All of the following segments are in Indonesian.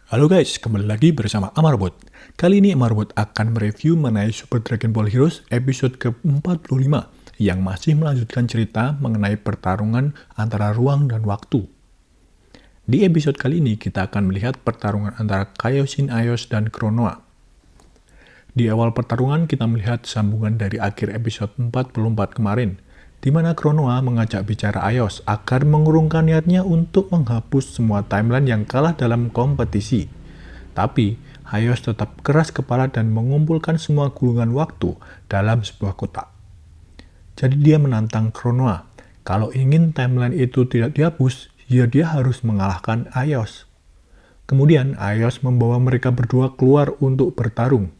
Halo guys, kembali lagi bersama Amarbot. Kali ini Amarbot akan mereview mengenai Super Dragon Ball Heroes episode ke-45 yang masih melanjutkan cerita mengenai pertarungan antara ruang dan waktu. Di episode kali ini kita akan melihat pertarungan antara Kaioshin Aios dan Kronoa. Di awal pertarungan kita melihat sambungan dari akhir episode 44 kemarin, di mana Kronoa mengajak bicara Aios agar mengurungkan niatnya untuk menghapus semua timeline yang kalah dalam kompetisi. Tapi, Aios tetap keras kepala dan mengumpulkan semua gulungan waktu dalam sebuah kotak. Jadi dia menantang Kronoa, kalau ingin timeline itu tidak dihapus, ya dia harus mengalahkan Aios. Kemudian Aios membawa mereka berdua keluar untuk bertarung.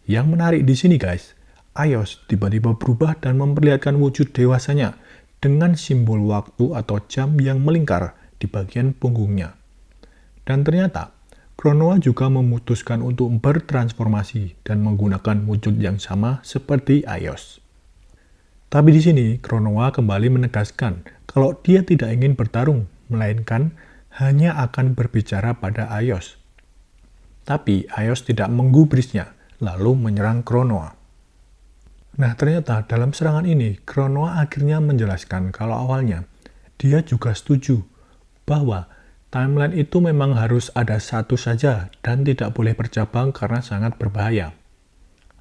Yang menarik di sini guys, Aios tiba-tiba berubah dan memperlihatkan wujud dewasanya dengan simbol waktu atau jam yang melingkar di bagian punggungnya. Dan ternyata, Kronoa juga memutuskan untuk bertransformasi dan menggunakan wujud yang sama seperti Aios. Tapi di sini, Kronoa kembali menegaskan kalau dia tidak ingin bertarung, melainkan hanya akan berbicara pada Aios. Tapi Aios tidak menggubrisnya, lalu menyerang Kronoa. Nah, ternyata dalam serangan ini, Kronoa akhirnya menjelaskan kalau awalnya dia juga setuju bahwa timeline itu memang harus ada satu saja dan tidak boleh bercabang karena sangat berbahaya.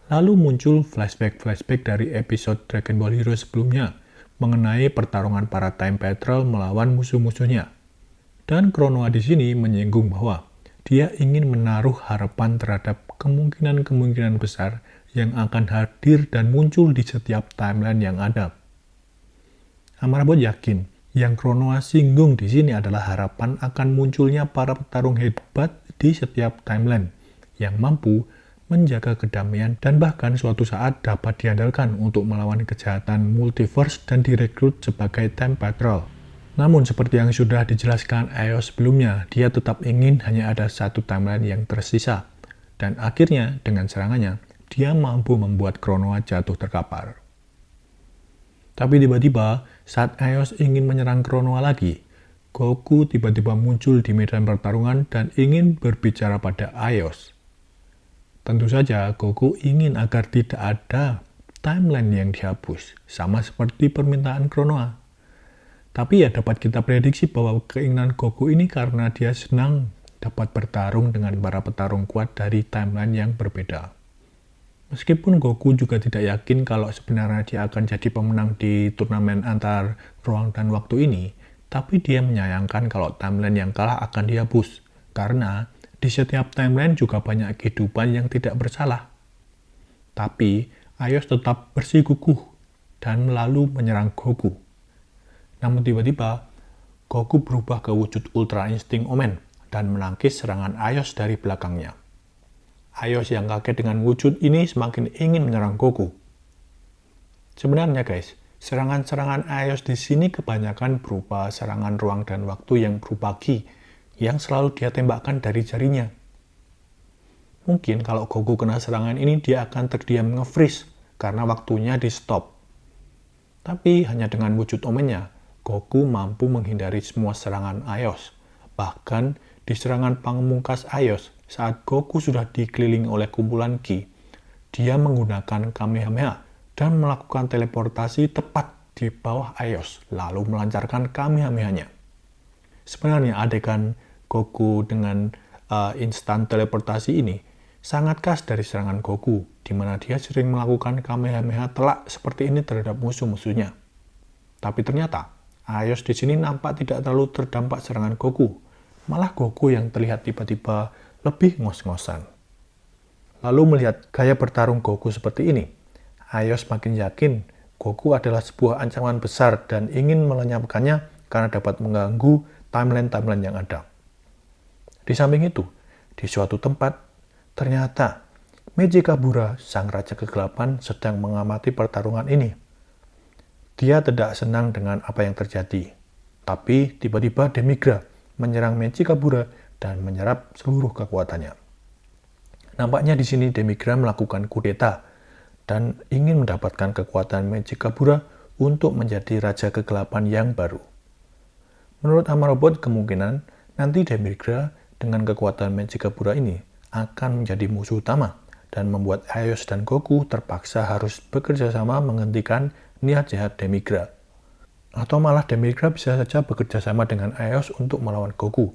Lalu muncul flashback dari episode Dragon Ball Heroes sebelumnya mengenai pertarungan para Time Patrol melawan musuh-musuhnya. Dan Kronoa di sini menyinggung bahwa dia ingin menaruh harapan terhadap kemungkinan-kemungkinan besar yang akan hadir dan muncul di setiap timeline yang ada. Amarbot yakin yang Kronoa singgung di sini adalah harapan akan munculnya para petarung hebat di setiap timeline yang mampu menjaga kedamaian dan bahkan suatu saat dapat diandalkan untuk melawan kejahatan multiverse dan direkrut sebagai Time Patrol. Namun seperti yang sudah dijelaskan Aios sebelumnya, dia tetap ingin hanya ada satu timeline yang tersisa. Dan akhirnya dengan serangannya, dia mampu membuat Kronoa jatuh terkapar. Tapi tiba-tiba, saat Aios ingin menyerang Kronoa lagi, Goku tiba-tiba muncul di medan pertarungan dan ingin berbicara pada Aios. Tentu saja, Goku ingin agar tidak ada timeline yang dihapus, sama seperti permintaan Kronoa. Tapi ya dapat kita prediksi bahwa keinginan Goku ini karena dia senang dapat bertarung dengan para petarung kuat dari timeline yang berbeda. Meskipun Goku juga tidak yakin kalau sebenarnya dia akan jadi pemenang di turnamen antar ruang dan waktu ini, tapi dia menyayangkan kalau timeline yang kalah akan dihapus, karena di setiap timeline juga banyak kehidupan yang tidak bersalah. Tapi Aios tetap bersikukuh dan lalu menyerang Goku. Namun tiba-tiba, Goku berubah ke wujud Ultra Instinct Omen dan menangkis serangan Aios dari belakangnya. Aios yang kaget dengan wujud ini semakin ingin menyerang Goku. Sebenarnya guys, serangan-serangan Aios di sini kebanyakan berupa serangan ruang dan waktu yang berupa ki, yang selalu dia tembakkan dari jarinya. Mungkin kalau Goku kena serangan ini dia akan terdiam nge-freeze karena waktunya di stop. Tapi hanya dengan wujud omennya, Goku mampu menghindari semua serangan Aios. Bahkan di serangan pamungkas Aios, saat Goku sudah dikelilingi oleh kumpulan Ki, dia menggunakan Kamehameha dan melakukan teleportasi tepat di bawah Aios, lalu melancarkan Kamehameha-nya. Sebenarnya adegan Goku dengan instan teleportasi ini sangat khas dari serangan Goku, di mana dia sering melakukan Kamehameha telak seperti ini terhadap musuh-musuhnya. Tapi ternyata, Aios di sini nampak tidak terlalu terdampak serangan Goku, malah Goku yang terlihat tiba-tiba lebih ngos-ngosan. Lalu melihat gaya bertarung Goku seperti ini, Aios makin yakin Goku adalah sebuah ancaman besar dan ingin melenyapkannya karena dapat mengganggu timeline-timeline yang ada. Di samping itu, di suatu tempat, ternyata Meiji Kabura, sang raja kegelapan, sedang mengamati pertarungan ini. Dia tidak senang dengan apa yang terjadi, tapi tiba-tiba Demigra menyerang Meiji Kabura dan menyerap seluruh kekuatannya. Nampaknya di sini Demigra melakukan kudeta dan ingin mendapatkan kekuatan Meiji Kabura untuk menjadi raja kegelapan yang baru. Menurut Amarbot, kemungkinan nanti Demigra dengan kekuatan Mechikabura ini akan menjadi musuh utama dan membuat Aios dan Goku terpaksa harus bekerja sama menghentikan niat jahat Demigra. Atau malah Demigra bisa saja bekerja sama dengan Aios untuk melawan Goku.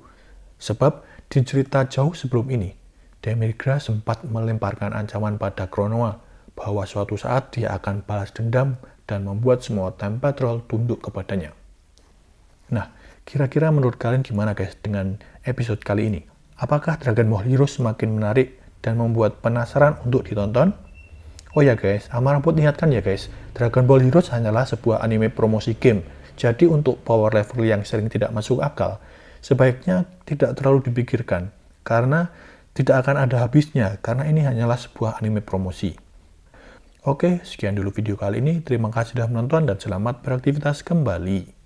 Sebab di cerita jauh sebelum ini, Demigra sempat melemparkan ancaman pada Konoha bahwa suatu saat dia akan balas dendam dan membuat semua Time Patrol tunduk kepadanya. Nah, kira-kira menurut kalian gimana guys dengan episode kali ini? Apakah Dragon Ball Heroes semakin menarik dan membuat penasaran untuk ditonton? Oh ya guys, Amarabot ingatkan ya guys, Dragon Ball Heroes hanyalah sebuah anime promosi game. Jadi untuk power level yang sering tidak masuk akal, sebaiknya tidak terlalu dipikirkan, karena tidak akan ada habisnya, karena ini hanyalah sebuah anime promosi. Oke, sekian dulu video kali ini. Terima kasih sudah menonton dan selamat beraktivitas kembali.